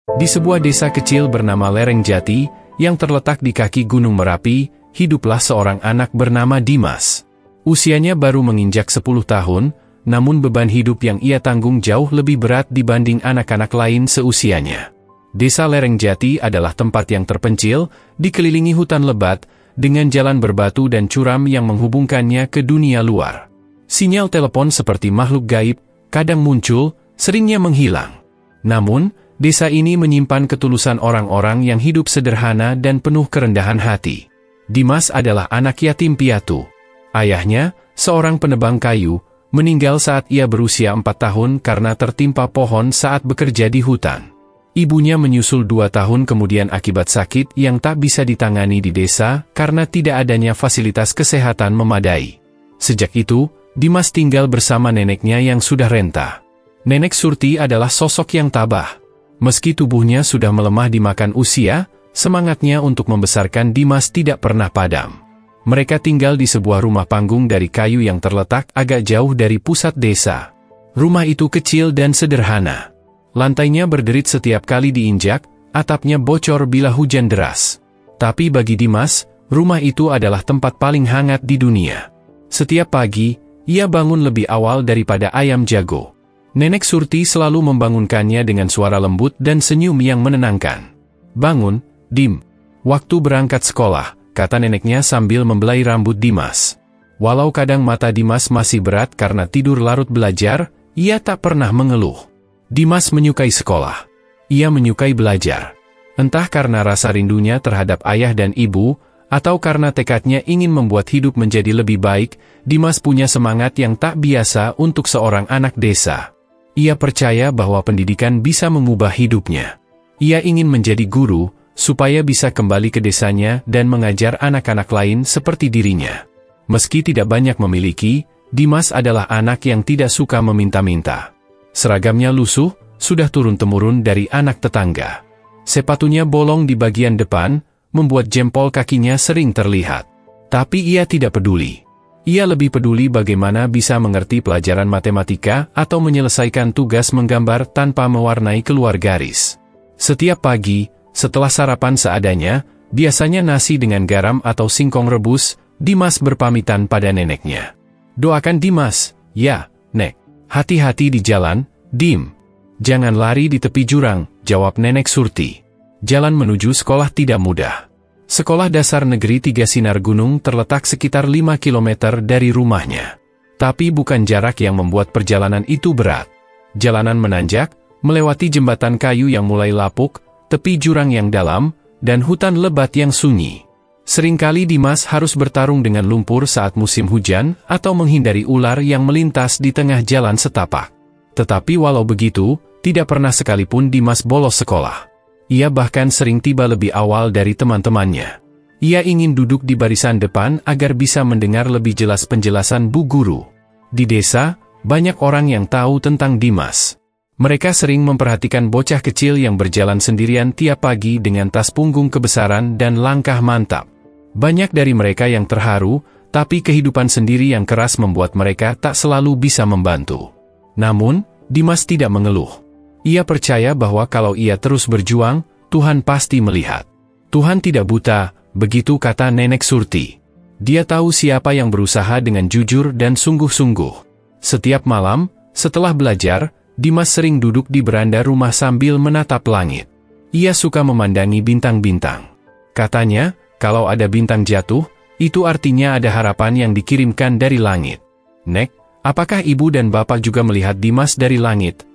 Di sebuah desa kecil bernama Lereng Jati, yang terletak di kaki Gunung Merapi, hiduplah seorang anak bernama Dimas. Usianya baru menginjak 10 tahun, namun beban hidup yang ia tanggung jauh lebih berat dibanding anak-anak lain seusianya. Desa Lereng Jati adalah tempat yang terpencil, dikelilingi hutan lebat, dengan jalan berbatu dan curam yang menghubungkannya ke dunia luar. Sinyal telepon seperti makhluk gaib, kadang muncul, seringnya menghilang. Namun, desa ini menyimpan ketulusan orang-orang yang hidup sederhana dan penuh kerendahan hati. Dimas adalah anak yatim piatu. Ayahnya, seorang penebang kayu, meninggal saat ia berusia 4 tahun karena tertimpa pohon saat bekerja di hutan. Ibunya menyusul 2 tahun kemudian akibat sakit yang tak bisa ditangani di desa karena tidak adanya fasilitas kesehatan memadai. Sejak itu, Dimas tinggal bersama neneknya yang sudah renta. Nenek Surti adalah sosok yang tabah. Meski tubuhnya sudah melemah dimakan usia, semangatnya untuk membesarkan Dimas tidak pernah padam. Mereka tinggal di sebuah rumah panggung dari kayu yang terletak agak jauh dari pusat desa. Rumah itu kecil dan sederhana. Lantainya berderit setiap kali diinjak, atapnya bocor bila hujan deras. Tapi bagi Dimas, rumah itu adalah tempat paling hangat di dunia. Setiap pagi, ia bangun lebih awal daripada ayam jago. Nenek Surti selalu membangunkannya dengan suara lembut dan senyum yang menenangkan. "Bangun, Dim. Waktu berangkat sekolah," kata neneknya sambil membelai rambut Dimas. Walau kadang mata Dimas masih berat karena tidur larut belajar, ia tak pernah mengeluh. Dimas menyukai sekolah. Ia menyukai belajar. Entah karena rasa rindunya terhadap ayah dan ibu, atau karena tekadnya ingin membuat hidup menjadi lebih baik, Dimas punya semangat yang tak biasa untuk seorang anak desa. Ia percaya bahwa pendidikan bisa mengubah hidupnya. Ia ingin menjadi guru, supaya bisa kembali ke desanya dan mengajar anak-anak lain seperti dirinya. Meski tidak banyak memiliki, Dimas adalah anak yang tidak suka meminta-minta. Seragamnya lusuh, sudah turun-temurun dari anak tetangga. Sepatunya bolong di bagian depan, membuat jempol kakinya sering terlihat. Tapi ia tidak peduli. Ia lebih peduli bagaimana bisa mengerti pelajaran matematika atau menyelesaikan tugas menggambar tanpa mewarnai keluar garis. Setiap pagi, setelah sarapan seadanya, biasanya nasi dengan garam atau singkong rebus, Dimas berpamitan pada neneknya. "Doakan Dimas, ya, Nek. Hati-hati di jalan, Dim. Jangan lari di tepi jurang," jawab Nenek Surti. Jalan menuju sekolah tidak mudah. Sekolah dasar negeri 3 Sinar Gunung terletak sekitar 5 km dari rumahnya. Tapi bukan jarak yang membuat perjalanan itu berat. Jalanan menanjak, melewati jembatan kayu yang mulai lapuk, tepi jurang yang dalam, dan hutan lebat yang sunyi. Seringkali Dimas harus bertarung dengan lumpur saat musim hujan atau menghindari ular yang melintas di tengah jalan setapak. Tetapi walau begitu, tidak pernah sekalipun Dimas bolos sekolah. Ia bahkan sering tiba lebih awal dari teman-temannya. Ia ingin duduk di barisan depan agar bisa mendengar lebih jelas penjelasan Bu Guru. Di desa, banyak orang yang tahu tentang Dimas. Mereka sering memperhatikan bocah kecil yang berjalan sendirian tiap pagi dengan tas punggung kebesaran dan langkah mantap. Banyak dari mereka yang terharu, tapi kehidupan sendiri yang keras membuat mereka tak selalu bisa membantu. Namun, Dimas tidak mengeluh. Ia percaya bahwa kalau ia terus berjuang, Tuhan pasti melihat. Tuhan tidak buta, begitu kata Nenek Surti. Dia tahu siapa yang berusaha dengan jujur dan sungguh-sungguh. Setiap malam, setelah belajar, Dimas sering duduk di beranda rumah sambil menatap langit. Ia suka memandangi bintang-bintang. Katanya, kalau ada bintang jatuh, itu artinya ada harapan yang dikirimkan dari langit. "Nek, apakah ibu dan bapak juga melihat Dimas dari langit?"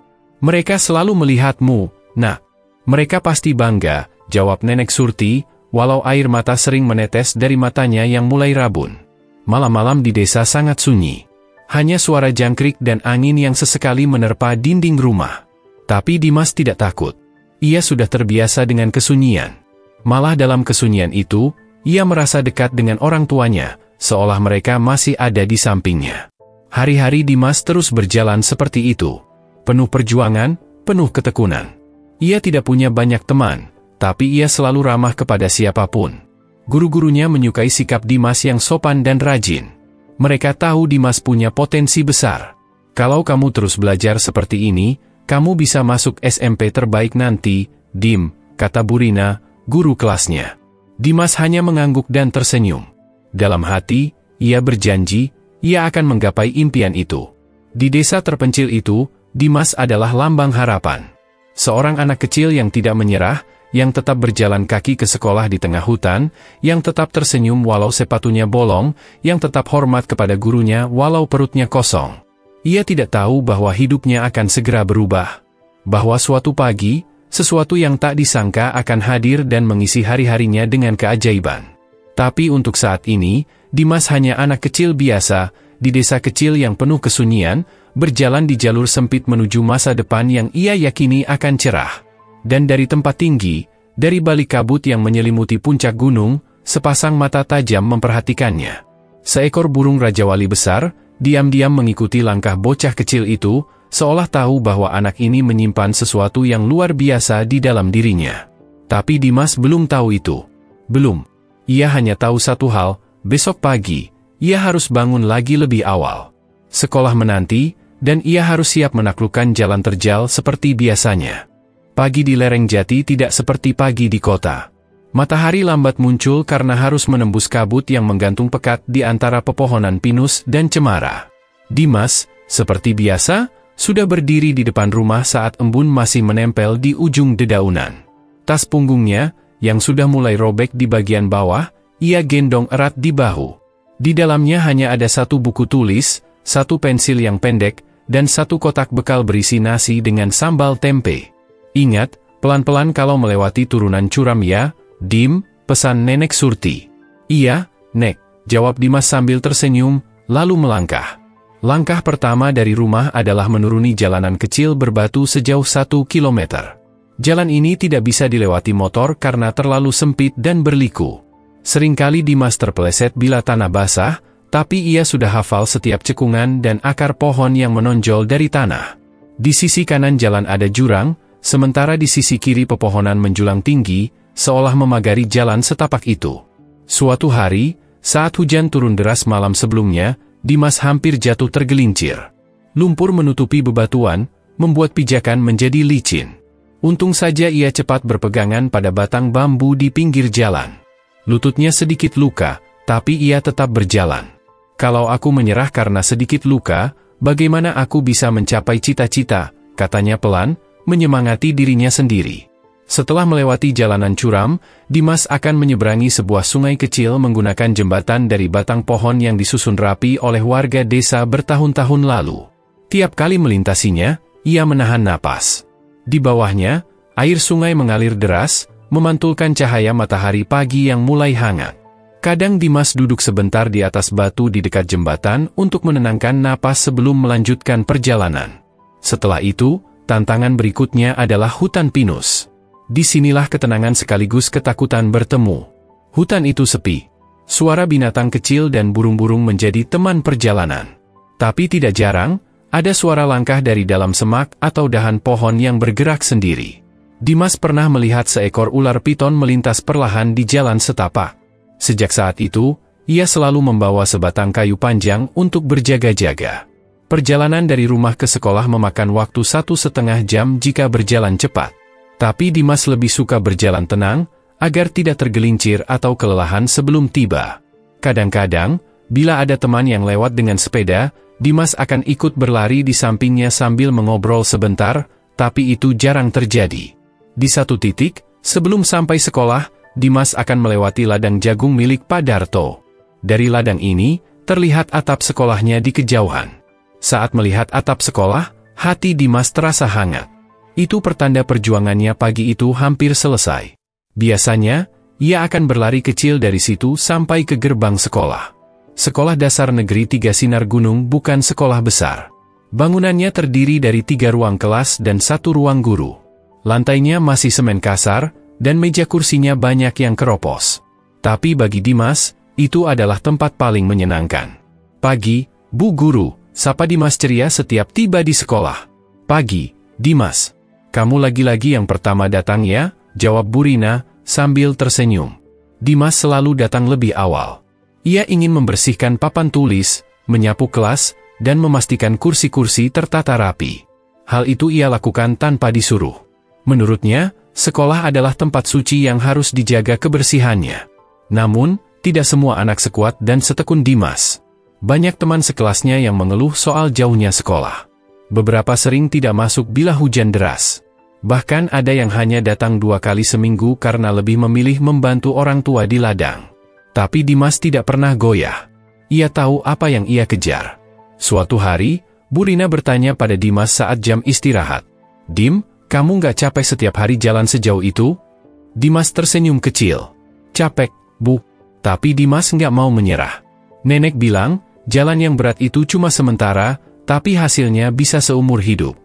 "Mereka selalu melihatmu, Nak." "Mereka pasti bangga," jawab Nenek Surti, walau air mata sering menetes dari matanya yang mulai rabun. Malam-malam di desa sangat sunyi. Hanya suara jangkrik dan angin yang sesekali menerpa dinding rumah. Tapi Dimas tidak takut. Ia sudah terbiasa dengan kesunyian. Malah dalam kesunyian itu, ia merasa dekat dengan orang tuanya, seolah mereka masih ada di sampingnya. Hari-hari Dimas terus berjalan seperti itu. Penuh perjuangan, penuh ketekunan. Ia tidak punya banyak teman, tapi ia selalu ramah kepada siapapun. Guru-gurunya menyukai sikap Dimas yang sopan dan rajin. Mereka tahu Dimas punya potensi besar. "Kalau kamu terus belajar seperti ini, kamu bisa masuk SMP terbaik nanti," "Dim," kata Burina, guru kelasnya. Dimas hanya mengangguk dan tersenyum. Dalam hati, ia berjanji, ia akan menggapai impian itu. Di desa terpencil itu, Dimas adalah lambang harapan. Seorang anak kecil yang tidak menyerah, yang tetap berjalan kaki ke sekolah di tengah hutan, yang tetap tersenyum walau sepatunya bolong, yang tetap hormat kepada gurunya walau perutnya kosong. Ia tidak tahu bahwa hidupnya akan segera berubah. Bahwa suatu pagi, sesuatu yang tak disangka akan hadir dan mengisi hari-harinya dengan keajaiban. Tapi untuk saat ini, Dimas hanya anak kecil biasa, di desa kecil yang penuh kesunyian, berjalan di jalur sempit menuju masa depan yang ia yakini akan cerah. Dan dari tempat tinggi, dari balik kabut yang menyelimuti puncak gunung, sepasang mata tajam memperhatikannya. Seekor burung rajawali besar, diam-diam mengikuti langkah bocah kecil itu, seolah tahu bahwa anak ini menyimpan sesuatu yang luar biasa di dalam dirinya. Tapi Dimas belum tahu itu. Belum. Ia hanya tahu satu hal, besok pagi, ia harus bangun lagi lebih awal. Sekolah menanti, dan ia harus siap menaklukkan jalan terjal seperti biasanya. Pagi di lereng Jati tidak seperti pagi di kota. Matahari lambat muncul karena harus menembus kabut yang menggantung pekat di antara pepohonan pinus dan cemara. Dimas, seperti biasa, sudah berdiri di depan rumah saat embun masih menempel di ujung dedaunan. Tas punggungnya, yang sudah mulai robek di bagian bawah, ia gendong erat di bahu. Di dalamnya hanya ada satu buku tulis, satu pensil yang pendek, dan satu kotak bekal berisi nasi dengan sambal tempe. "Ingat, pelan-pelan kalau melewati turunan curam ya, Dim," pesan Nenek Surti. "Iya, Nek," jawab Dimas sambil tersenyum, lalu melangkah. Langkah pertama dari rumah adalah menuruni jalanan kecil berbatu sejauh 1 kilometer. Jalan ini tidak bisa dilewati motor karena terlalu sempit dan berliku. Seringkali Dimas terpeleset bila tanah basah, tapi ia sudah hafal setiap cekungan dan akar pohon yang menonjol dari tanah. Di sisi kanan jalan ada jurang, sementara di sisi kiri pepohonan menjulang tinggi, seolah memagari jalan setapak itu. Suatu hari, saat hujan turun deras malam sebelumnya, Dimas hampir jatuh tergelincir. Lumpur menutupi bebatuan, membuat pijakan menjadi licin. Untung saja ia cepat berpegangan pada batang bambu di pinggir jalan. Lututnya sedikit luka, tapi ia tetap berjalan. "Kalau aku menyerah karena sedikit luka, bagaimana aku bisa mencapai cita-cita?" katanya pelan, menyemangati dirinya sendiri. Setelah melewati jalanan curam, Dimas akan menyeberangi sebuah sungai kecil menggunakan jembatan dari batang pohon yang disusun rapi oleh warga desa bertahun-tahun lalu. Tiap kali melintasinya, ia menahan napas. Di bawahnya, air sungai mengalir deras, memantulkan cahaya matahari pagi yang mulai hangat. Kadang Dimas duduk sebentar di atas batu di dekat jembatan untuk menenangkan napas sebelum melanjutkan perjalanan. Setelah itu, tantangan berikutnya adalah hutan pinus. Disinilah ketenangan sekaligus ketakutan bertemu. Hutan itu sepi. Suara binatang kecil dan burung-burung menjadi teman perjalanan. Tapi tidak jarang, ada suara langkah dari dalam semak atau dahan pohon yang bergerak sendiri. Dimas pernah melihat seekor ular piton melintas perlahan di jalan setapak. Sejak saat itu, ia selalu membawa sebatang kayu panjang untuk berjaga-jaga. Perjalanan dari rumah ke sekolah memakan waktu 1,5 jam jika berjalan cepat. Tapi Dimas lebih suka berjalan tenang, agar tidak tergelincir atau kelelahan sebelum tiba. Kadang-kadang, bila ada teman yang lewat dengan sepeda, Dimas akan ikut berlari di sampingnya sambil mengobrol sebentar, tapi itu jarang terjadi. Di satu titik, sebelum sampai sekolah, Dimas akan melewati ladang jagung milik Pak Darto. Dari ladang ini, terlihat atap sekolahnya di kejauhan. Saat melihat atap sekolah, hati Dimas terasa hangat. Itu pertanda perjuangannya pagi itu hampir selesai. Biasanya, ia akan berlari kecil dari situ sampai ke gerbang sekolah. Sekolah Dasar Negeri 3 Sinar Gunung bukan sekolah besar. Bangunannya terdiri dari 3 ruang kelas dan 1 ruang guru. Lantainya masih semen kasar, dan meja kursinya banyak yang keropos. Tapi bagi Dimas, itu adalah tempat paling menyenangkan. "Pagi, Bu Guru," sapa Dimas ceria setiap tiba di sekolah. "Pagi, Dimas. Kamu lagi-lagi yang pertama datang ya?" jawab Burina, sambil tersenyum. Dimas selalu datang lebih awal. Ia ingin membersihkan papan tulis, menyapu kelas, dan memastikan kursi-kursi tertata rapi. Hal itu ia lakukan tanpa disuruh. Menurutnya, Sekolah adalah tempat suci yang harus dijaga kebersihannya. Namun, tidak semua anak sekuat dan setekun Dimas. Banyak teman sekelasnya yang mengeluh soal jauhnya sekolah. Beberapa sering tidak masuk bila hujan deras. Bahkan ada yang hanya datang 2 kali seminggu karena lebih memilih membantu orang tua di ladang. Tapi Dimas tidak pernah goyah. Ia tahu apa yang ia kejar. Suatu hari, Bu Rina bertanya pada Dimas saat jam istirahat. "Dim, kamu nggak capek setiap hari jalan sejauh itu?" Dimas tersenyum kecil. "Capek, Bu." Tapi Dimas nggak mau menyerah. Nenek bilang, jalan yang berat itu cuma sementara, tapi hasilnya bisa seumur hidup.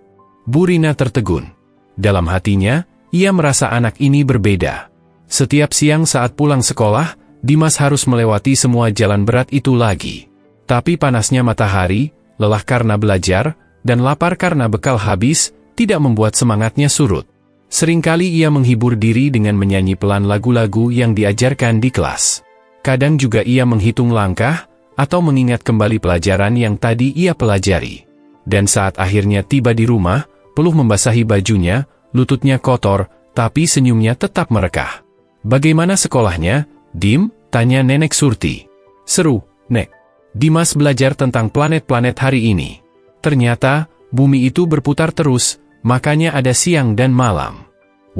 Bu Rina tertegun. Dalam hatinya, ia merasa anak ini berbeda. Setiap siang saat pulang sekolah, Dimas harus melewati semua jalan berat itu lagi. Tapi panasnya matahari, lelah karena belajar, dan lapar karena bekal habis, tidak membuat semangatnya surut. Seringkali ia menghibur diri dengan menyanyi pelan lagu-lagu yang diajarkan di kelas. Kadang juga ia menghitung langkah, atau mengingat kembali pelajaran yang tadi ia pelajari. Dan saat akhirnya tiba di rumah, peluh membasahi bajunya, lututnya kotor, tapi senyumnya tetap merekah. "Bagaimana sekolahnya, Dim?" tanya Nenek Surti. "Seru, Nek. Dimas belajar tentang planet-planet hari ini. Ternyata, bumi itu berputar terus, makanya ada siang dan malam."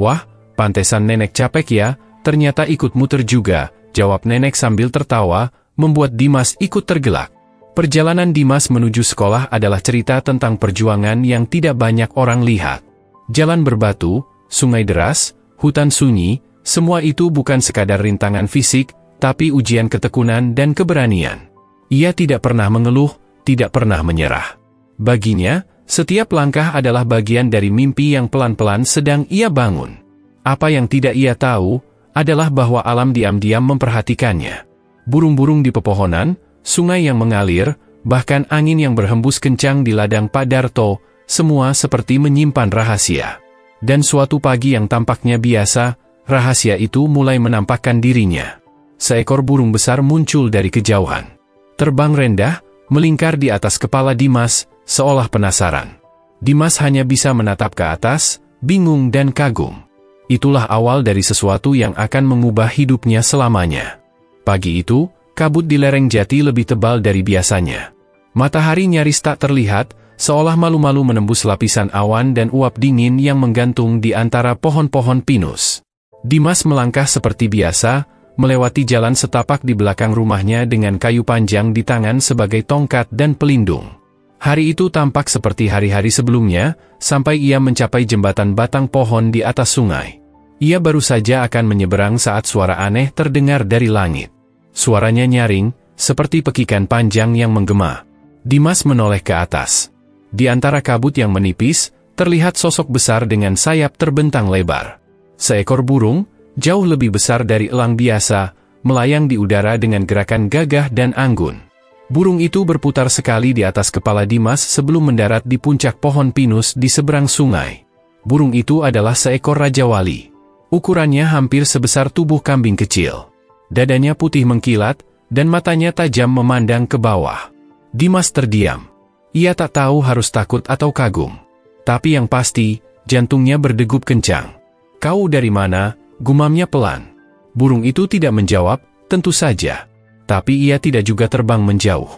"Wah, pantesan Nenek capek ya, ternyata ikut muter juga," jawab Nenek sambil tertawa, membuat Dimas ikut tergelak. Perjalanan Dimas menuju sekolah adalah cerita tentang perjuangan yang tidak banyak orang lihat. Jalan berbatu, sungai deras, hutan sunyi, semua itu bukan sekadar rintangan fisik, tapi ujian ketekunan dan keberanian. Ia tidak pernah mengeluh, tidak pernah menyerah. Baginya, setiap langkah adalah bagian dari mimpi yang pelan-pelan sedang ia bangun. Apa yang tidak ia tahu, adalah bahwa alam diam-diam memperhatikannya. Burung-burung di pepohonan, sungai yang mengalir, bahkan angin yang berhembus kencang di ladang Pak Darto, semua seperti menyimpan rahasia. Dan suatu pagi yang tampaknya biasa, rahasia itu mulai menampakkan dirinya. Seekor burung besar muncul dari kejauhan. Terbang rendah, melingkar di atas kepala Dimas, seolah penasaran. Dimas hanya bisa menatap ke atas, bingung dan kagum. Itulah awal dari sesuatu yang akan mengubah hidupnya selamanya. Pagi itu, kabut di lereng Jati lebih tebal dari biasanya. Matahari nyaris tak terlihat, seolah malu-malu menembus lapisan awan dan uap dingin yang menggantung di antara pohon-pohon pinus. Dimas melangkah seperti biasa, melewati jalan setapak di belakang rumahnya dengan kayu panjang di tangan sebagai tongkat dan pelindung. Hari itu tampak seperti hari-hari sebelumnya, sampai ia mencapai jembatan batang pohon di atas sungai. Ia baru saja akan menyeberang saat suara aneh terdengar dari langit. Suaranya nyaring, seperti pekikan panjang yang menggema. Dimas menoleh ke atas. Di antara kabut yang menipis, terlihat sosok besar dengan sayap terbentang lebar. Seekor burung, jauh lebih besar dari elang biasa, melayang di udara dengan gerakan gagah dan anggun. Burung itu berputar sekali di atas kepala Dimas sebelum mendarat di puncak pohon pinus di seberang sungai. Burung itu adalah seekor Raja Wali. Ukurannya hampir sebesar tubuh kambing kecil. Dadanya putih mengkilat, dan matanya tajam memandang ke bawah. Dimas terdiam. Ia tak tahu harus takut atau kagum. Tapi yang pasti, jantungnya berdegup kencang. "Kau dari mana?" gumamnya pelan. Burung itu tidak menjawab, tentu saja. Tapi ia tidak juga terbang menjauh.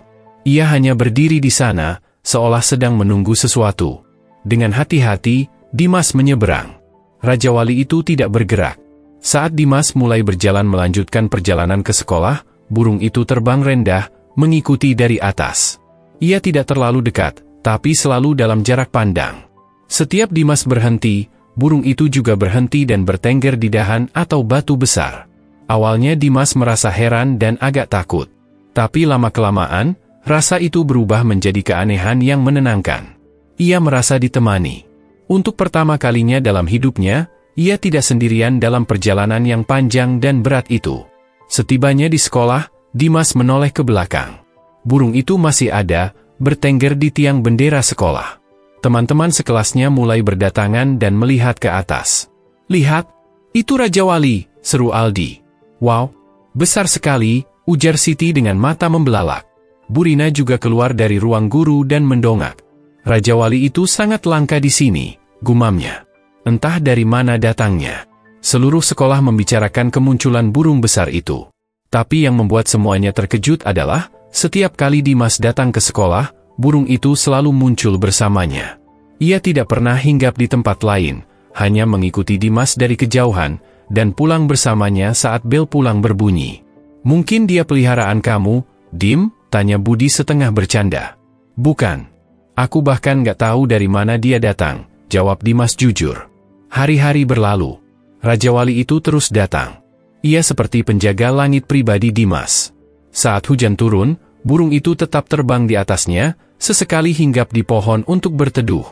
Ia hanya berdiri di sana, seolah sedang menunggu sesuatu. Dengan hati-hati, Dimas menyeberang. Raja Wali itu tidak bergerak. Saat Dimas mulai berjalan melanjutkan perjalanan ke sekolah, burung itu terbang rendah, mengikuti dari atas. Ia tidak terlalu dekat, tapi selalu dalam jarak pandang. Setiap Dimas berhenti, burung itu juga berhenti dan bertengger di dahan atau batu besar. Awalnya Dimas merasa heran dan agak takut. Tapi lama-kelamaan, rasa itu berubah menjadi keanehan yang menenangkan. Ia merasa ditemani. Untuk pertama kalinya dalam hidupnya, ia tidak sendirian dalam perjalanan yang panjang dan berat itu. Setibanya di sekolah, Dimas menoleh ke belakang. Burung itu masih ada, bertengger di tiang bendera sekolah. Teman-teman sekelasnya mulai berdatangan dan melihat ke atas. "Lihat, itu Raja Wali," seru Aldi. "Wow, besar sekali," ujar Siti dengan mata membelalak. Bu Rina juga keluar dari ruang guru dan mendongak. "Raja Wali itu sangat langka di sini," gumamnya. "Entah dari mana datangnya." Seluruh sekolah membicarakan kemunculan burung besar itu. Tapi yang membuat semuanya terkejut adalah, setiap kali Dimas datang ke sekolah, burung itu selalu muncul bersamanya. Ia tidak pernah hinggap di tempat lain, hanya mengikuti Dimas dari kejauhan, dan pulang bersamanya saat bel pulang berbunyi. "Mungkin dia peliharaan kamu, Dim?" tanya Budi setengah bercanda. "Bukan. Aku bahkan nggak tahu dari mana dia datang," jawab Dimas jujur. Hari-hari berlalu. Raja Wali itu terus datang. Ia seperti penjaga langit pribadi Dimas. Saat hujan turun, burung itu tetap terbang di atasnya, sesekali hinggap di pohon untuk berteduh.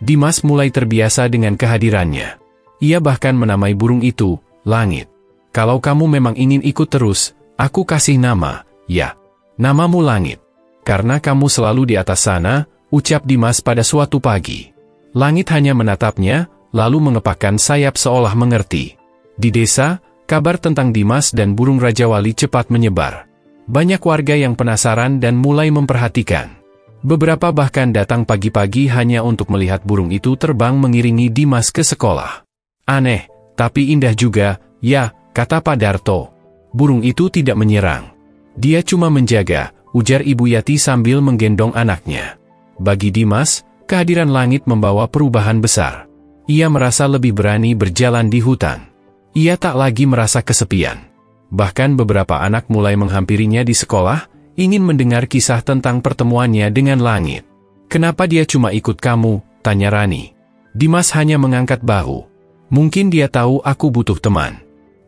Dimas mulai terbiasa dengan kehadirannya. Ia bahkan menamai burung itu, Langit. "Kalau kamu memang ingin ikut terus, aku kasih nama, ya. Namamu Langit. Karena kamu selalu di atas sana," ucap Dimas pada suatu pagi. Langit hanya menatapnya, lalu mengepakkan sayap seolah mengerti. Di desa, kabar tentang Dimas dan burung Raja Wali cepat menyebar. Banyak warga yang penasaran dan mulai memperhatikan. Beberapa bahkan datang pagi-pagi hanya untuk melihat burung itu terbang mengiringi Dimas ke sekolah. "Aneh, tapi indah juga, ya," kata Pak Darto. "Burung itu tidak menyerang. Dia cuma menjaga," ujar Ibu Yati sambil menggendong anaknya. Bagi Dimas, kehadiran Langit membawa perubahan besar. Ia merasa lebih berani berjalan di hutan. Ia tak lagi merasa kesepian. Bahkan beberapa anak mulai menghampirinya di sekolah, ingin mendengar kisah tentang pertemuannya dengan Langit. "Kenapa dia cuma ikut kamu?" tanya Rani. Dimas hanya mengangkat bahu. "Mungkin dia tahu aku butuh teman."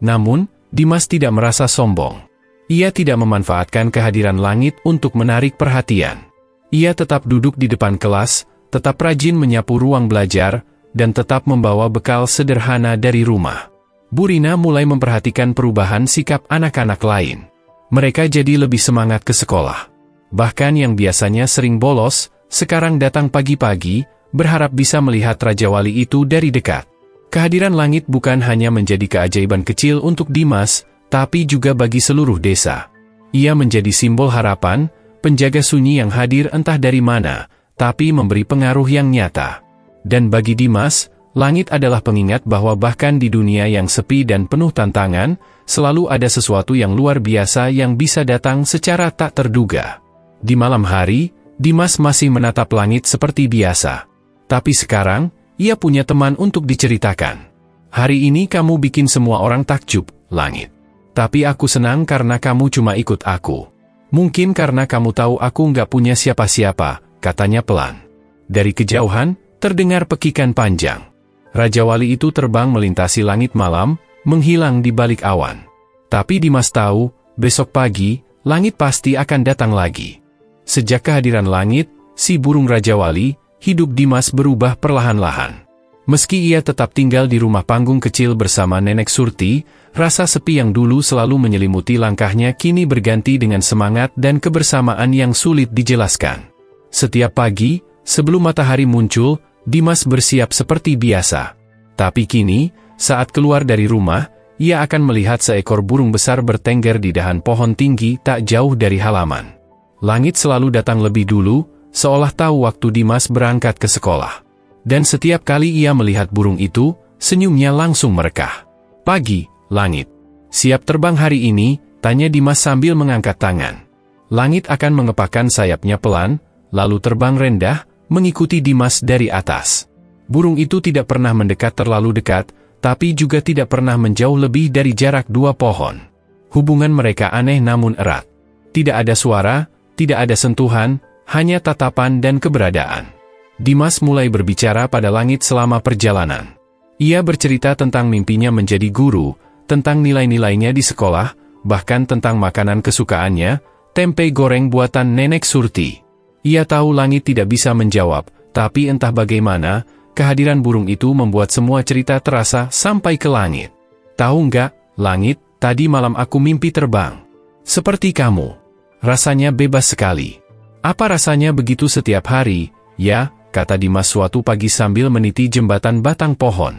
Namun, Dimas tidak merasa sombong. Ia tidak memanfaatkan kehadiran Langit untuk menarik perhatian. Ia tetap duduk di depan kelas, tetap rajin menyapu ruang belajar, dan tetap membawa bekal sederhana dari rumah. Bu Rina mulai memperhatikan perubahan sikap anak-anak lain. Mereka jadi lebih semangat ke sekolah. Bahkan yang biasanya sering bolos, sekarang datang pagi-pagi, berharap bisa melihat Raja Wali itu dari dekat. Kehadiran Langit bukan hanya menjadi keajaiban kecil untuk Dimas, tapi juga bagi seluruh desa. Ia menjadi simbol harapan, penjaga sunyi yang hadir entah dari mana, tapi memberi pengaruh yang nyata. Dan bagi Dimas, Langit adalah pengingat bahwa bahkan di dunia yang sepi dan penuh tantangan, selalu ada sesuatu yang luar biasa yang bisa datang secara tak terduga. Di malam hari, Dimas masih menatap langit seperti biasa. Tapi sekarang, ia punya teman untuk diceritakan. "Hari ini kamu bikin semua orang takjub, Langit. Tapi aku senang karena kamu cuma ikut aku. Mungkin karena kamu tahu aku nggak punya siapa-siapa," katanya pelan. Dari kejauhan, terdengar pekikan panjang. Raja Wali itu terbang melintasi langit malam, menghilang di balik awan. Tapi Dimas tahu, besok pagi, Langit pasti akan datang lagi. Sejak kehadiran Langit, si burung Raja Wali, hidup Dimas berubah perlahan-lahan. Meski ia tetap tinggal di rumah panggung kecil bersama Nenek Surti, rasa sepi yang dulu selalu menyelimuti langkahnya kini berganti dengan semangat dan kebersamaan yang sulit dijelaskan. Setiap pagi, sebelum matahari muncul, Dimas bersiap seperti biasa. Tapi kini, saat keluar dari rumah, ia akan melihat seekor burung besar bertengger di dahan pohon tinggi tak jauh dari halaman. Langit selalu datang lebih dulu, seolah tahu waktu Dimas berangkat ke sekolah. Dan setiap kali ia melihat burung itu, senyumnya langsung merekah. "Pagi, Langit. Siap terbang hari ini?" tanya Dimas sambil mengangkat tangan. Langit akan mengepakkan sayapnya pelan, lalu terbang rendah, mengikuti Dimas dari atas. Burung itu tidak pernah mendekat terlalu dekat, tapi juga tidak pernah menjauh lebih dari jarak 2 pohon. Hubungan mereka aneh namun erat. Tidak ada suara, tidak ada sentuhan, hanya tatapan dan keberadaan. Dimas mulai berbicara pada Langit selama perjalanan. Ia bercerita tentang mimpinya menjadi guru, tentang nilai-nilainya di sekolah, bahkan tentang makanan kesukaannya, tempe goreng buatan Nenek Surti. Ia tahu Langit tidak bisa menjawab, tapi entah bagaimana, kehadiran burung itu membuat semua cerita terasa sampai ke Langit. "Tahu nggak, Langit, tadi malam aku mimpi terbang. Seperti kamu. Rasanya bebas sekali." "Apa rasanya begitu setiap hari?" "Ya," kata Dimas suatu pagi sambil meniti jembatan batang pohon.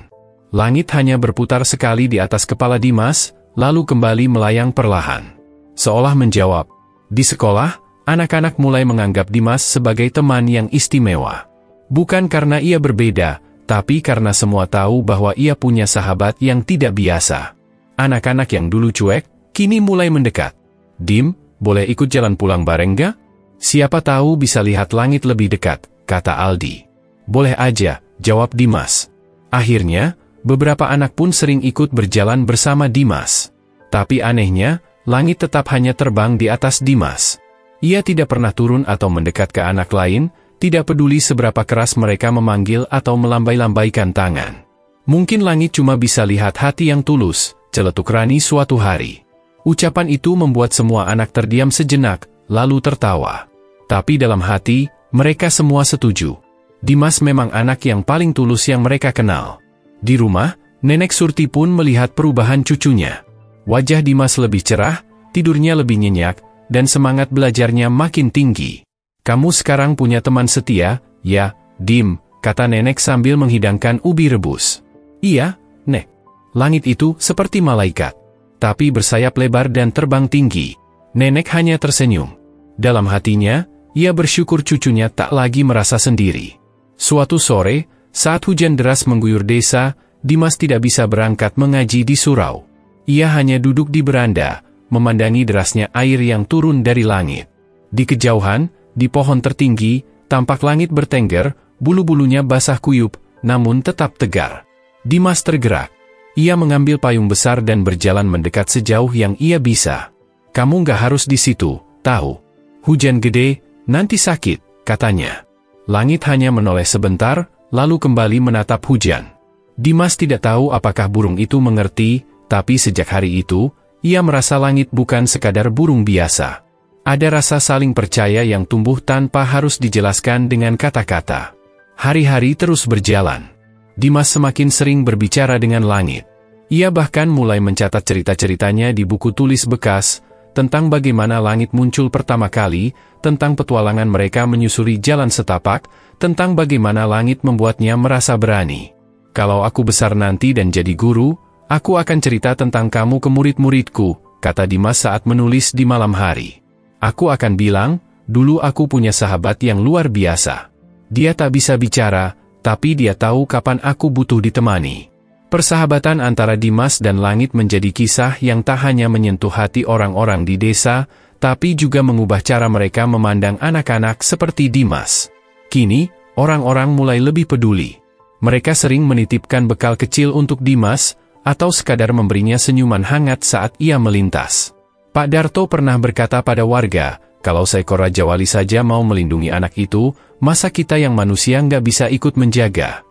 Langit hanya berputar sekali di atas kepala Dimas, lalu kembali melayang perlahan. Seolah menjawab. Di sekolah, anak-anak mulai menganggap Dimas sebagai teman yang istimewa. Bukan karena ia berbeda, Tapi karena semua tahu bahwa ia punya sahabat yang tidak biasa. Anak-anak yang dulu cuek, kini mulai mendekat. "Dim, boleh ikut jalan pulang bareng gak? Siapa tahu bisa lihat langit lebih dekat," kata Aldi. "Boleh aja," jawab Dimas. Akhirnya, beberapa anak pun sering ikut berjalan bersama Dimas. Tapi anehnya, langit tetap hanya terbang di atas Dimas. Ia tidak pernah turun atau mendekat ke anak lain, tidak peduli seberapa keras mereka memanggil atau melambai-lambaikan tangan. "Mungkin langit cuma bisa lihat hati yang tulus," celetuk Rani suatu hari. Ucapan itu membuat semua anak terdiam sejenak, lalu tertawa. Tapi dalam hati, mereka semua setuju. Dimas memang anak yang paling tulus yang mereka kenal. Di rumah, Nenek Surti pun melihat perubahan cucunya. Wajah Dimas lebih cerah, tidurnya lebih nyenyak, dan semangat belajarnya makin tinggi. "Kamu sekarang punya teman setia, ya, Dim," kata Nenek sambil menghidangkan ubi rebus. "Iya, Nek." Langit itu seperti malaikat, tapi bersayap lebar dan terbang tinggi. Nenek hanya tersenyum. Dalam hatinya, ia bersyukur cucunya tak lagi merasa sendiri. Suatu sore, saat hujan deras mengguyur desa, Dimas tidak bisa berangkat mengaji di surau. Ia hanya duduk di beranda, memandangi derasnya air yang turun dari langit. Di kejauhan, di pohon tertinggi, tampak langit bertengger, bulu-bulunya basah kuyup, namun tetap tegar. Dimas tergerak. Ia mengambil payung besar dan berjalan mendekat sejauh yang ia bisa. "Kamu nggak harus di situ, tahu? Hujan gede, nanti sakit," katanya. Langit hanya menoleh sebentar, lalu kembali menatap hujan. Dimas tidak tahu apakah burung itu mengerti, tapi sejak hari itu, ia merasa langit bukan sekadar burung biasa. Ada rasa saling percaya yang tumbuh tanpa harus dijelaskan dengan kata-kata. Hari-hari terus berjalan. Dimas semakin sering berbicara dengan langit. Ia bahkan mulai mencatat cerita-ceritanya di buku tulis bekas, tentang bagaimana langit muncul pertama kali, tentang petualangan mereka menyusuri jalan setapak, tentang bagaimana langit membuatnya merasa berani. "Kalau aku besar nanti dan jadi guru, aku akan cerita tentang kamu ke murid-muridku," kata Dimas saat menulis di malam hari. "Aku akan bilang, dulu aku punya sahabat yang luar biasa. Dia tak bisa bicara, tapi dia tahu kapan aku butuh ditemani." Persahabatan antara Dimas dan langit menjadi kisah yang tak hanya menyentuh hati orang-orang di desa, tapi juga mengubah cara mereka memandang anak-anak seperti Dimas. Kini, orang-orang mulai lebih peduli. Mereka sering menitipkan bekal kecil untuk Dimas, atau sekadar memberinya senyuman hangat saat ia melintas. Pak Darto pernah berkata pada warga, "Kalau seekor Raja Wali saja mau melindungi anak itu, masa kita yang manusia nggak bisa ikut menjaga?"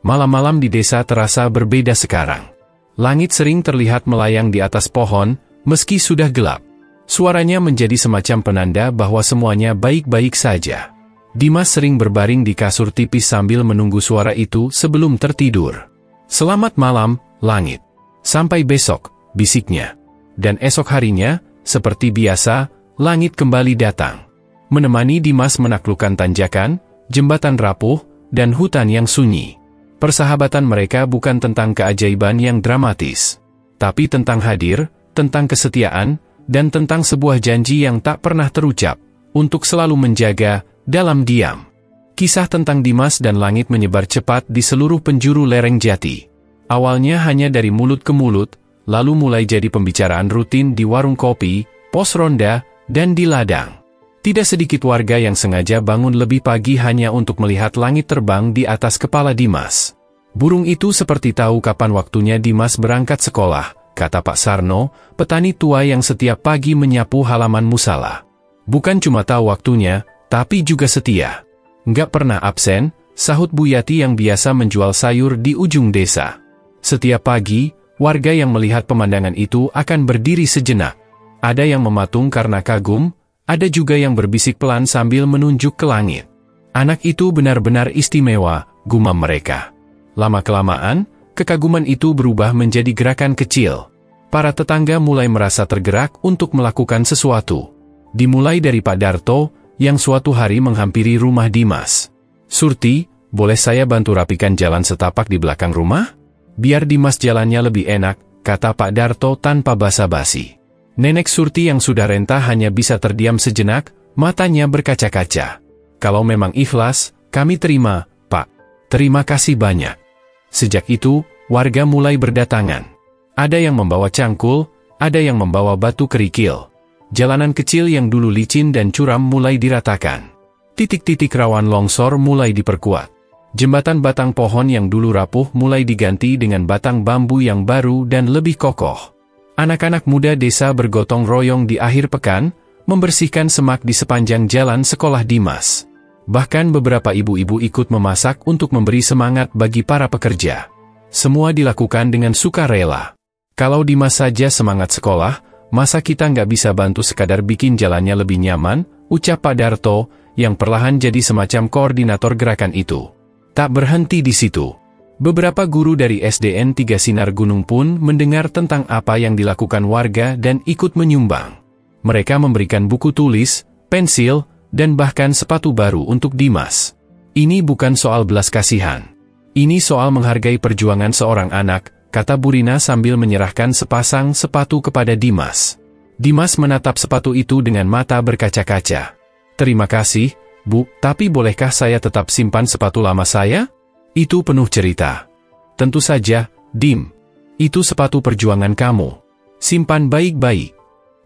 Malam-malam di desa terasa berbeda sekarang. Langit sering terlihat melayang di atas pohon, meski sudah gelap. Suaranya menjadi semacam penanda bahwa semuanya baik-baik saja. Dimas sering berbaring di kasur tipis sambil menunggu suara itu sebelum tertidur. "Selamat malam, langit. Sampai besok," bisiknya. Dan esok harinya, seperti biasa, langit kembali datang. Menemani Dimas menaklukkan tanjakan, jembatan rapuh, dan hutan yang sunyi. Persahabatan mereka bukan tentang keajaiban yang dramatis, tapi tentang hadir, tentang kesetiaan, dan tentang sebuah janji yang tak pernah terucap, untuk selalu menjaga, dalam diam. Kisah tentang Dimas dan langit menyebar cepat di seluruh penjuru lereng Jati. Awalnya hanya dari mulut ke mulut, lalu mulai jadi pembicaraan rutin di warung kopi, pos ronda, dan di ladang. Tidak sedikit warga yang sengaja bangun lebih pagi hanya untuk melihat langit terbang di atas kepala Dimas. "Burung itu seperti tahu kapan waktunya Dimas berangkat sekolah," kata Pak Sarno, petani tua yang setiap pagi menyapu halaman musala. "Bukan cuma tahu waktunya, tapi juga setia. Nggak pernah absen," sahut Bu Yati yang biasa menjual sayur di ujung desa. Setiap pagi, warga yang melihat pemandangan itu akan berdiri sejenak. Ada yang mematung karena kagum, ada juga yang berbisik pelan sambil menunjuk ke langit. "Anak itu benar-benar istimewa," gumam mereka. Lama-kelamaan, kekaguman itu berubah menjadi gerakan kecil. Para tetangga mulai merasa tergerak untuk melakukan sesuatu. Dimulai dari Pak Darto, yang suatu hari menghampiri rumah Dimas. "Surti, boleh saya bantu rapikan jalan setapak di belakang rumah? Biar Dimas jalannya lebih enak," kata Pak Darto tanpa basa-basi. Nenek Surti yang sudah renta hanya bisa terdiam sejenak, matanya berkaca-kaca. "Kalau memang ikhlas, kami terima, Pak. Terima kasih banyak." Sejak itu, warga mulai berdatangan. Ada yang membawa cangkul, ada yang membawa batu kerikil. Jalanan kecil yang dulu licin dan curam mulai diratakan. Titik-titik rawan longsor mulai diperkuat. Jembatan batang pohon yang dulu rapuh mulai diganti dengan batang bambu yang baru dan lebih kokoh. Anak-anak muda desa bergotong royong di akhir pekan, membersihkan semak di sepanjang jalan sekolah Dimas. Bahkan beberapa ibu-ibu ikut memasak untuk memberi semangat bagi para pekerja. Semua dilakukan dengan sukarela. Kalau Dimas saja semangat sekolah, masa kita nggak bisa bantu sekadar bikin jalannya lebih nyaman, ucap Pak Darto, yang perlahan jadi semacam koordinator gerakan itu. Tak berhenti di situ. Beberapa guru dari SDN 3 Sinar Gunung pun mendengar tentang apa yang dilakukan warga dan ikut menyumbang. Mereka memberikan buku tulis, pensil, dan bahkan sepatu baru untuk Dimas. Ini bukan soal belas kasihan. Ini soal menghargai perjuangan seorang anak, kata Burina sambil menyerahkan sepasang sepatu kepada Dimas. Dimas menatap sepatu itu dengan mata berkaca-kaca. Terima kasih, Bu, tapi bolehkah saya tetap simpan sepatu lama saya? Itu penuh cerita. Tentu saja, Dim. Itu sepatu perjuangan kamu. Simpan baik-baik.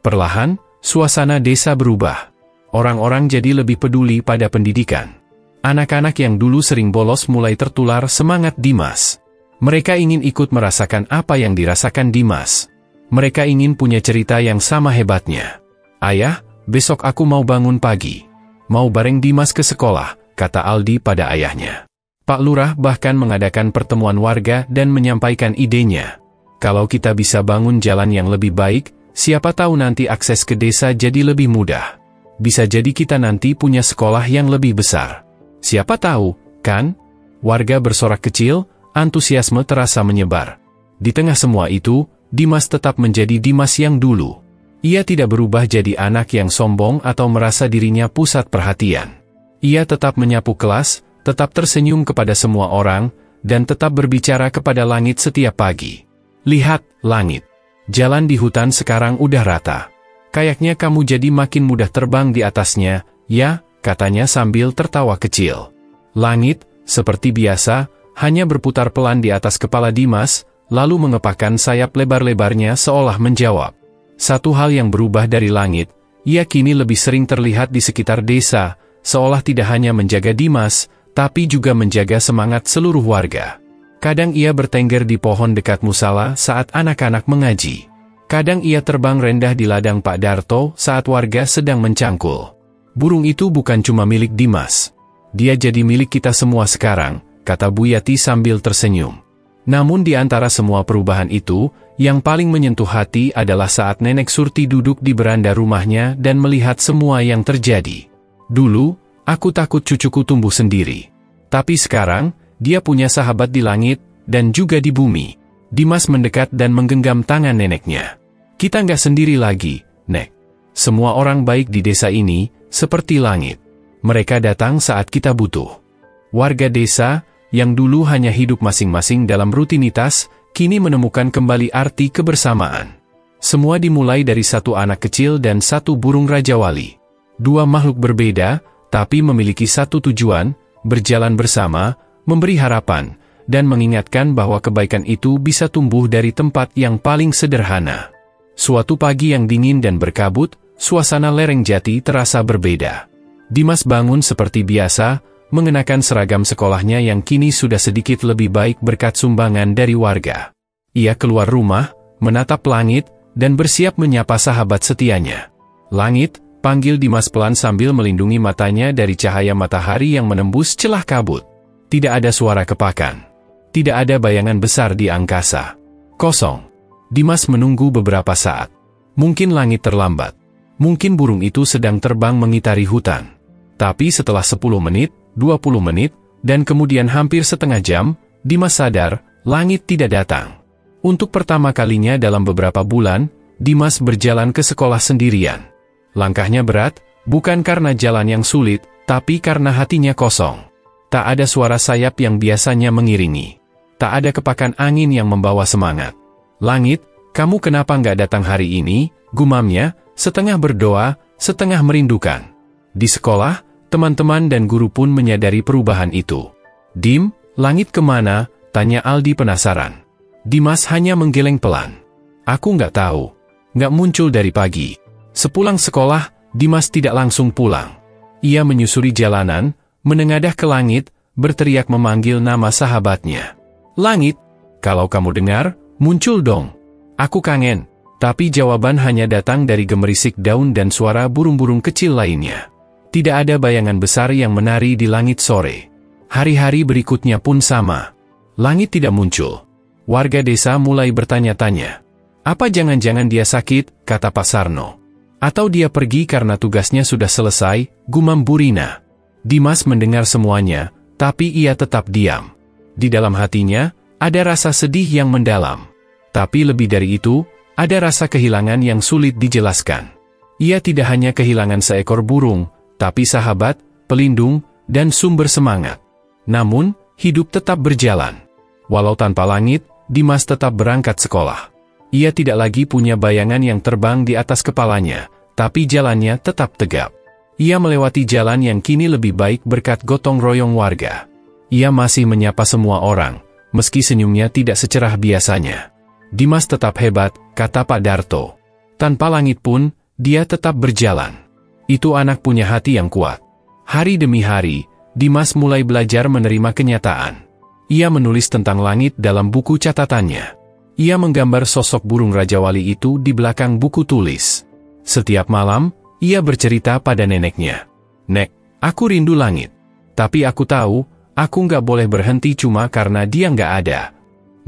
Perlahan, suasana desa berubah. Orang-orang jadi lebih peduli pada pendidikan. Anak-anak yang dulu sering bolos mulai tertular semangat Dimas. Mereka ingin ikut merasakan apa yang dirasakan Dimas. Mereka ingin punya cerita yang sama hebatnya. Ayah, besok aku mau bangun pagi. Mau bareng Dimas ke sekolah, kata Aldi pada ayahnya. Pak Lurah bahkan mengadakan pertemuan warga dan menyampaikan idenya. Kalau kita bisa bangun jalan yang lebih baik, siapa tahu nanti akses ke desa jadi lebih mudah. Bisa jadi kita nanti punya sekolah yang lebih besar. Siapa tahu, kan? Warga bersorak kecil, antusiasme terasa menyebar. Di tengah semua itu, Dimas tetap menjadi Dimas yang dulu. Ia tidak berubah jadi anak yang sombong atau merasa dirinya pusat perhatian. Ia tetap menyapu kelas, tetap tersenyum kepada semua orang, dan tetap berbicara kepada langit setiap pagi. Lihat, langit. Jalan di hutan sekarang udah rata. Kayaknya kamu jadi makin mudah terbang di atasnya, ya, katanya sambil tertawa kecil. Langit, seperti biasa, hanya berputar pelan di atas kepala Dimas, lalu mengepakkan sayap lebar-lebarnya seolah menjawab. Satu hal yang berubah dari langit, ia kini lebih sering terlihat di sekitar desa, seolah tidak hanya menjaga Dimas, tapi juga menjaga semangat seluruh warga. Kadang ia bertengger di pohon dekat musala saat anak-anak mengaji. Kadang ia terbang rendah di ladang Pak Darto saat warga sedang mencangkul. Burung itu bukan cuma milik Dimas. Dia jadi milik kita semua sekarang, kata Bu Yati sambil tersenyum. Namun di antara semua perubahan itu, yang paling menyentuh hati adalah saat Nenek Surti duduk di beranda rumahnya dan melihat semua yang terjadi. Dulu, aku takut cucuku tumbuh sendiri. Tapi sekarang, dia punya sahabat di langit, dan juga di bumi. Dimas mendekat dan menggenggam tangan neneknya. Kita nggak sendiri lagi, Nek. Semua orang baik di desa ini, seperti langit. Mereka datang saat kita butuh. Warga desa, yang dulu hanya hidup masing-masing dalam rutinitas, kini menemukan kembali arti kebersamaan. Semua dimulai dari satu anak kecil dan satu burung Raja Wali. Dua makhluk berbeda, tapi memiliki satu tujuan, berjalan bersama, memberi harapan, dan mengingatkan bahwa kebaikan itu bisa tumbuh dari tempat yang paling sederhana. Suatu pagi yang dingin dan berkabut, suasana lereng Jati terasa berbeda. Dimas bangun seperti biasa, mengenakan seragam sekolahnya yang kini sudah sedikit lebih baik berkat sumbangan dari warga. Ia keluar rumah, menatap langit, dan bersiap menyapa sahabat setianya. Langit, panggil Dimas pelan sambil melindungi matanya dari cahaya matahari yang menembus celah kabut. Tidak ada suara kepakan. Tidak ada bayangan besar di angkasa. Kosong. Dimas menunggu beberapa saat. Mungkin langit terlambat. Mungkin burung itu sedang terbang mengitari hutan. Tapi setelah 10 menit, 20 menit, dan kemudian hampir setengah jam, Dimas sadar, langit tidak datang. Untuk pertama kalinya dalam beberapa bulan, Dimas berjalan ke sekolah sendirian. Langkahnya berat, bukan karena jalan yang sulit, tapi karena hatinya kosong. Tak ada suara sayap yang biasanya mengiringi. Tak ada kepakan angin yang membawa semangat. Langit, kamu kenapa nggak datang hari ini? Gumamnya, setengah berdoa, setengah merindukan. Di sekolah, teman-teman dan guru pun menyadari perubahan itu. Dim, langit kemana? Tanya Aldi penasaran. Dimas hanya menggeleng pelan. Aku nggak tahu. Nggak muncul dari pagi. Sepulang sekolah, Dimas tidak langsung pulang. Ia menyusuri jalanan, menengadah ke langit, berteriak memanggil nama sahabatnya. Langit, kalau kamu dengar, muncul dong. Aku kangen. Tapi jawaban hanya datang dari gemerisik daun dan suara burung-burung kecil lainnya. Tidak ada bayangan besar yang menari di langit sore. Hari-hari berikutnya pun sama. Langit tidak muncul. Warga desa mulai bertanya-tanya. Apa jangan-jangan dia sakit, kata Pak Sarno. Atau dia pergi karena tugasnya sudah selesai, gumam Bu Rina. Dimas mendengar semuanya, tapi ia tetap diam. Di dalam hatinya, ada rasa sedih yang mendalam. Tapi lebih dari itu, ada rasa kehilangan yang sulit dijelaskan. Ia tidak hanya kehilangan seekor burung, tapi sahabat, pelindung, dan sumber semangat. Namun, hidup tetap berjalan. Walau tanpa langit, Dimas tetap berangkat sekolah. Ia tidak lagi punya bayangan yang terbang di atas kepalanya, tapi jalannya tetap tegap. Ia melewati jalan yang kini lebih baik berkat gotong royong warga. Ia masih menyapa semua orang, meski senyumnya tidak secerah biasanya. Dimas tetap hebat, kata Pak Darto. Tanpa langit pun, dia tetap berjalan. Itu anak punya hati yang kuat. Hari demi hari, Dimas mulai belajar menerima kenyataan. Ia menulis tentang langit dalam buku catatannya. Ia menggambar sosok burung Raja Wali itu di belakang buku tulis. Setiap malam, ia bercerita pada neneknya. Nek, aku rindu langit. Tapi aku tahu, aku nggak boleh berhenti cuma karena dia nggak ada.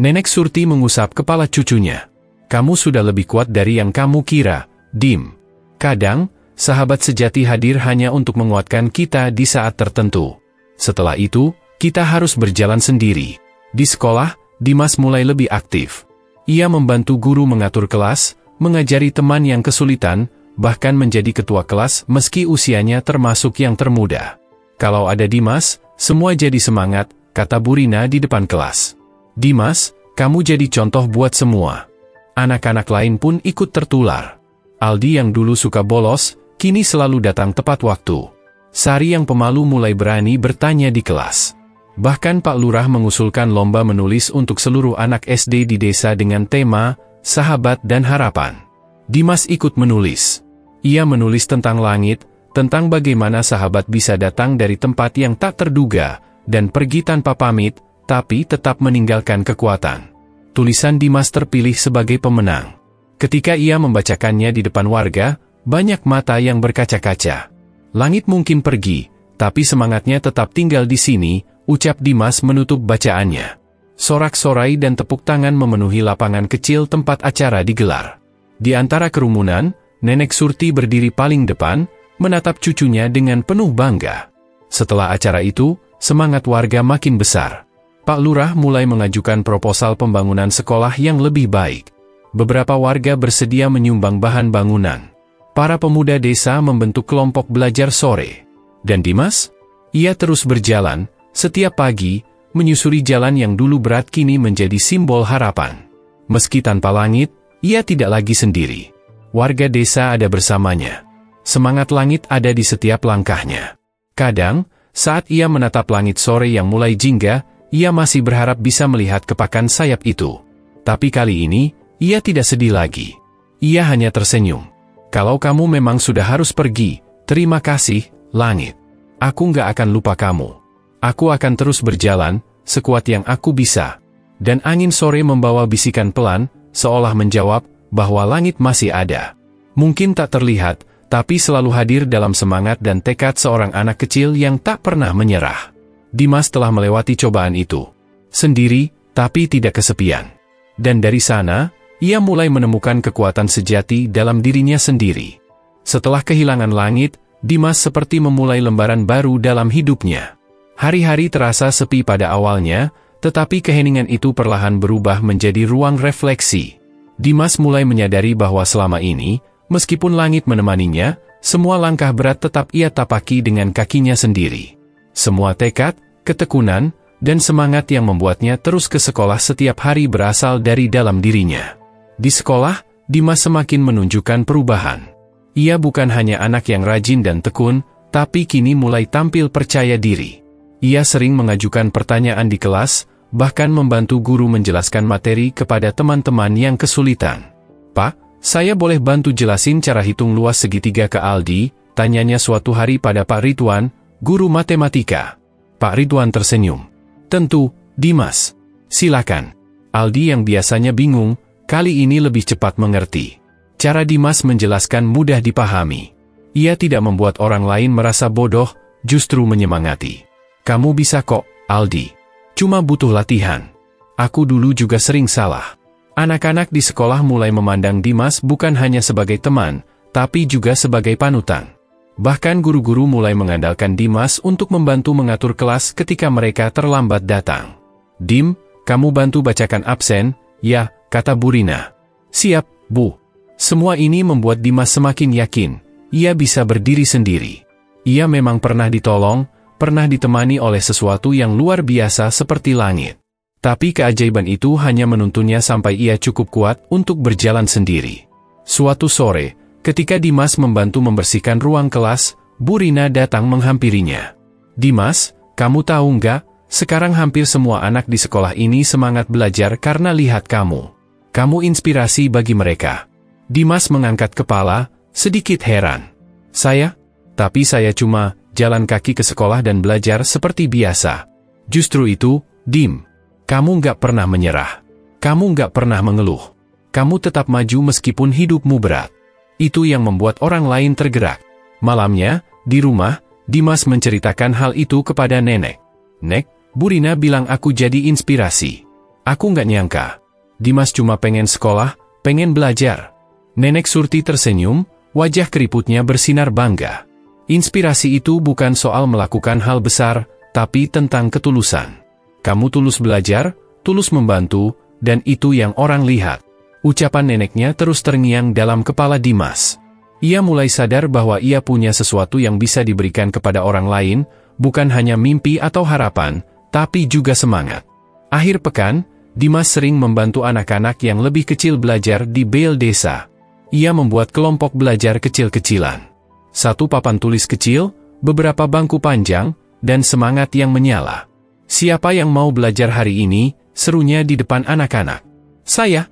Nenek Surti mengusap kepala cucunya. Kamu sudah lebih kuat dari yang kamu kira, Dim. Kadang, sahabat sejati hadir hanya untuk menguatkan kita di saat tertentu. Setelah itu, kita harus berjalan sendiri. Di sekolah, Dimas mulai lebih aktif. Ia membantu guru mengatur kelas, mengajari teman yang kesulitan, bahkan menjadi ketua kelas meski usianya termasuk yang termuda. Kalau ada Dimas, semua jadi semangat, kata Bu Rina di depan kelas. Dimas, kamu jadi contoh buat semua. Anak-anak lain pun ikut tertular. Aldi yang dulu suka bolos, kini selalu datang tepat waktu. Sari yang pemalu mulai berani bertanya di kelas. Bahkan Pak Lurah mengusulkan lomba menulis untuk seluruh anak SD di desa dengan tema Sahabat dan Harapan. Dimas ikut menulis. Ia menulis tentang langit, tentang bagaimana sahabat bisa datang dari tempat yang tak terduga, dan pergi tanpa pamit, tapi tetap meninggalkan kekuatan. Tulisan Dimas terpilih sebagai pemenang. Ketika ia membacakannya di depan warga, banyak mata yang berkaca-kaca. Langit mungkin pergi, tapi semangatnya tetap tinggal di sini, ucap Dimas menutup bacaannya. Sorak-sorai dan tepuk tangan memenuhi lapangan kecil tempat acara digelar. Di antara kerumunan, Nenek Surti berdiri paling depan, menatap cucunya dengan penuh bangga. Setelah acara itu, semangat warga makin besar. Pak Lurah mulai mengajukan proposal pembangunan sekolah yang lebih baik. Beberapa warga bersedia menyumbang bahan bangunan. Para pemuda desa membentuk kelompok belajar sore. Dan Dimas? Ia terus berjalan, setiap pagi, menyusuri jalan yang dulu berat kini menjadi simbol harapan. Meski tanpa langit, ia tidak lagi sendiri. Warga desa ada bersamanya. Semangat langit ada di setiap langkahnya. Kadang, saat ia menatap langit sore yang mulai jingga, ia masih berharap bisa melihat kepakan sayap itu. Tapi kali ini, ia tidak sedih lagi. Ia hanya tersenyum. Kalau kamu memang sudah harus pergi, terima kasih, langit. Aku nggak akan lupa kamu. Aku akan terus berjalan, sekuat yang aku bisa. Dan angin sore membawa bisikan pelan, seolah menjawab, bahwa langit masih ada. Mungkin tak terlihat, tapi selalu hadir dalam semangat dan tekad seorang anak kecil yang tak pernah menyerah. Dimas telah melewati cobaan itu. Sendiri, tapi tidak kesepian. Dan dari sana, ia mulai menemukan kekuatan sejati dalam dirinya sendiri. Setelah kehilangan langit, Dimas seperti memulai lembaran baru dalam hidupnya. Hari-hari terasa sepi pada awalnya, tetapi keheningan itu perlahan berubah menjadi ruang refleksi. Dimas mulai menyadari bahwa selama ini, meskipun langit menemaninya, semua langkah berat tetap ia tapaki dengan kakinya sendiri. Semua tekad, ketekunan, dan semangat yang membuatnya terus ke sekolah setiap hari berasal dari dalam dirinya. Di sekolah, Dimas semakin menunjukkan perubahan. Ia bukan hanya anak yang rajin dan tekun, tapi kini mulai tampil percaya diri. Ia sering mengajukan pertanyaan di kelas, bahkan membantu guru menjelaskan materi kepada teman-teman yang kesulitan. "Pak, saya boleh bantu jelasin cara hitung luas segitiga ke Aldi?" tanyanya suatu hari pada Pak Ridwan, guru matematika. Pak Ridwan tersenyum. "Tentu, Dimas. Silakan." Aldi yang biasanya bingung, kali ini lebih cepat mengerti. Cara Dimas menjelaskan mudah dipahami. Ia tidak membuat orang lain merasa bodoh, justru menyemangati. "Kamu bisa kok, Aldi. Cuma butuh latihan. Aku dulu juga sering salah." Anak-anak di sekolah mulai memandang Dimas bukan hanya sebagai teman, tapi juga sebagai panutan. Bahkan guru-guru mulai mengandalkan Dimas untuk membantu mengatur kelas ketika mereka terlambat datang. "Dim, kamu bantu bacakan absen, ya," kata Bu Rina. "Siap, Bu." Semua ini membuat Dimas semakin yakin, ia bisa berdiri sendiri. Ia memang pernah ditolong, pernah ditemani oleh sesuatu yang luar biasa seperti langit. Tapi keajaiban itu hanya menuntunnya sampai ia cukup kuat untuk berjalan sendiri. Suatu sore, ketika Dimas membantu membersihkan ruang kelas, Bu Rina datang menghampirinya. "Dimas, kamu tahu nggak, sekarang hampir semua anak di sekolah ini semangat belajar karena lihat kamu. Kamu inspirasi bagi mereka." Dimas mengangkat kepala, sedikit heran. "Saya? Tapi saya cuma jalan kaki ke sekolah dan belajar seperti biasa." "Justru itu, Dim. Kamu nggak pernah menyerah. Kamu nggak pernah mengeluh. Kamu tetap maju meskipun hidupmu berat. Itu yang membuat orang lain tergerak." Malamnya, di rumah, Dimas menceritakan hal itu kepada nenek. "Nek, Bu Rina bilang aku jadi inspirasi. Aku nggak nyangka. Dimas cuma pengen sekolah, pengen belajar." Nenek Surti tersenyum, wajah keriputnya bersinar bangga. Inspirasi itu bukan soal melakukan hal besar, tapi tentang ketulusan. Kamu tulus belajar, tulus membantu, dan itu yang orang lihat. Ucapan neneknya terus terngiang dalam kepala Dimas. Ia mulai sadar bahwa ia punya sesuatu yang bisa diberikan kepada orang lain, bukan hanya mimpi atau harapan, tapi juga semangat. Akhir pekan, Dimas sering membantu anak-anak yang lebih kecil belajar di bel desa. Ia membuat kelompok belajar kecil-kecilan. Satu papan tulis kecil, beberapa bangku panjang, dan semangat yang menyala. "Siapa yang mau belajar hari ini?" serunya di depan anak-anak. Saya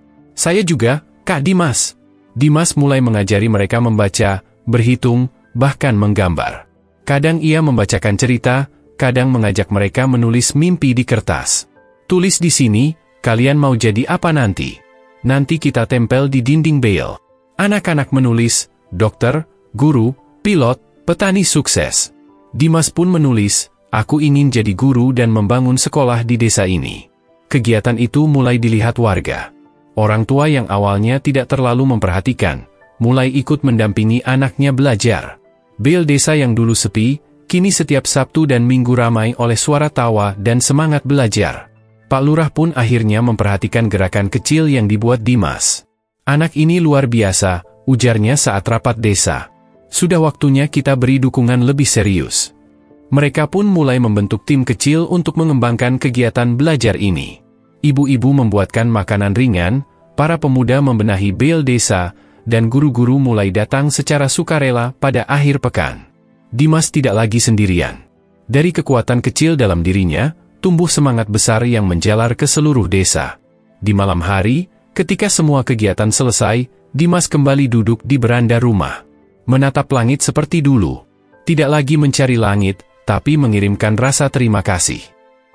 juga, Kak Dimas." Dimas mulai mengajari mereka membaca, berhitung, bahkan menggambar. Kadang ia membacakan cerita, kadang mengajak mereka menulis mimpi di kertas. "Tulis di sini, kalian mau jadi apa nanti? Nanti kita tempel di dinding bel." Anak-anak menulis, dokter, guru, pilot, petani sukses. Dimas pun menulis, "Aku ingin jadi guru dan membangun sekolah di desa ini." Kegiatan itu mulai dilihat warga. Orang tua yang awalnya tidak terlalu memperhatikan, mulai ikut mendampingi anaknya belajar. Bel desa yang dulu sepi, kini setiap Sabtu dan Minggu ramai oleh suara tawa dan semangat belajar. Pak Lurah pun akhirnya memperhatikan gerakan kecil yang dibuat Dimas. "Anak ini luar biasa," ujarnya saat rapat desa. "Sudah waktunya kita beri dukungan lebih serius." Mereka pun mulai membentuk tim kecil untuk mengembangkan kegiatan belajar ini. Ibu-ibu membuatkan makanan ringan, para pemuda membenahi bel desa, dan guru-guru mulai datang secara sukarela pada akhir pekan. Dimas tidak lagi sendirian. Dari kekuatan kecil dalam dirinya, tumbuh semangat besar yang menjalar ke seluruh desa. Di malam hari, ketika semua kegiatan selesai, Dimas kembali duduk di beranda rumah. Menatap langit seperti dulu. Tidak lagi mencari langit, tapi mengirimkan rasa terima kasih.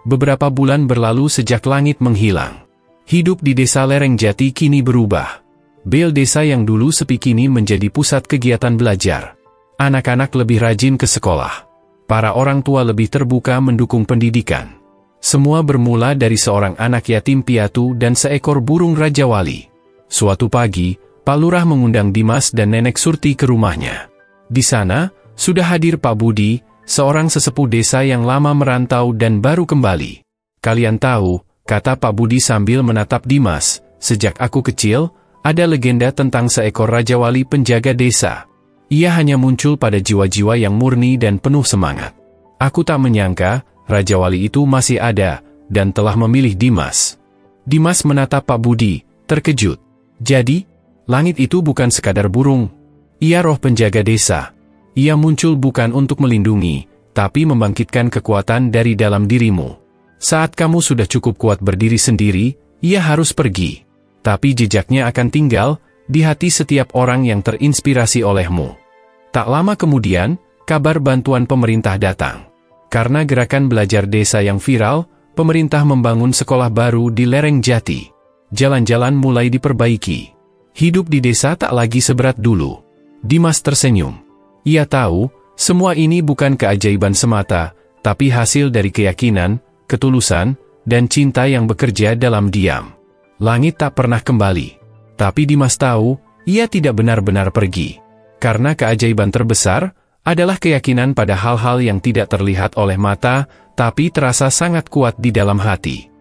Beberapa bulan berlalu sejak langit menghilang. Hidup di desa Lereng Jati kini berubah. Bel desa yang dulu sepi kini menjadi pusat kegiatan belajar. Anak-anak lebih rajin ke sekolah. Para orang tua lebih terbuka mendukung pendidikan. Semua bermula dari seorang anak yatim piatu dan seekor burung Raja Wali. Suatu pagi, Pak Lurah mengundang Dimas dan Nenek Surti ke rumahnya. Di sana, sudah hadir Pak Budi, seorang sesepuh desa yang lama merantau dan baru kembali. "Kalian tahu," kata Pak Budi sambil menatap Dimas, "sejak aku kecil, ada legenda tentang seekor Raja Wali penjaga desa. Ia hanya muncul pada jiwa-jiwa yang murni dan penuh semangat. Aku tak menyangka, Raja Wali itu masih ada, dan telah memilih Dimas." Dimas menatap Pak Budi, terkejut. "Jadi, langit itu bukan sekadar burung. Ia roh penjaga desa. Ia muncul bukan untuk melindungi, tapi membangkitkan kekuatan dari dalam dirimu." Saat kamu sudah cukup kuat berdiri sendiri, ia harus pergi. Tapi jejaknya akan tinggal di hati setiap orang yang terinspirasi olehmu. Tak lama kemudian, kabar bantuan pemerintah datang. Karena gerakan belajar desa yang viral, pemerintah membangun sekolah baru di lereng Jati. Jalan-jalan mulai diperbaiki. Hidup di desa tak lagi seberat dulu. Dimas tersenyum. Ia tahu, semua ini bukan keajaiban semata, tapi hasil dari keyakinan, ketulusan, dan cinta yang bekerja dalam diam. Langit tak pernah kembali. Tapi Dimas tahu, ia tidak benar-benar pergi. Karena keajaiban terbesar adalah keyakinan pada hal-hal yang tidak terlihat oleh mata, tapi terasa sangat kuat di dalam hati.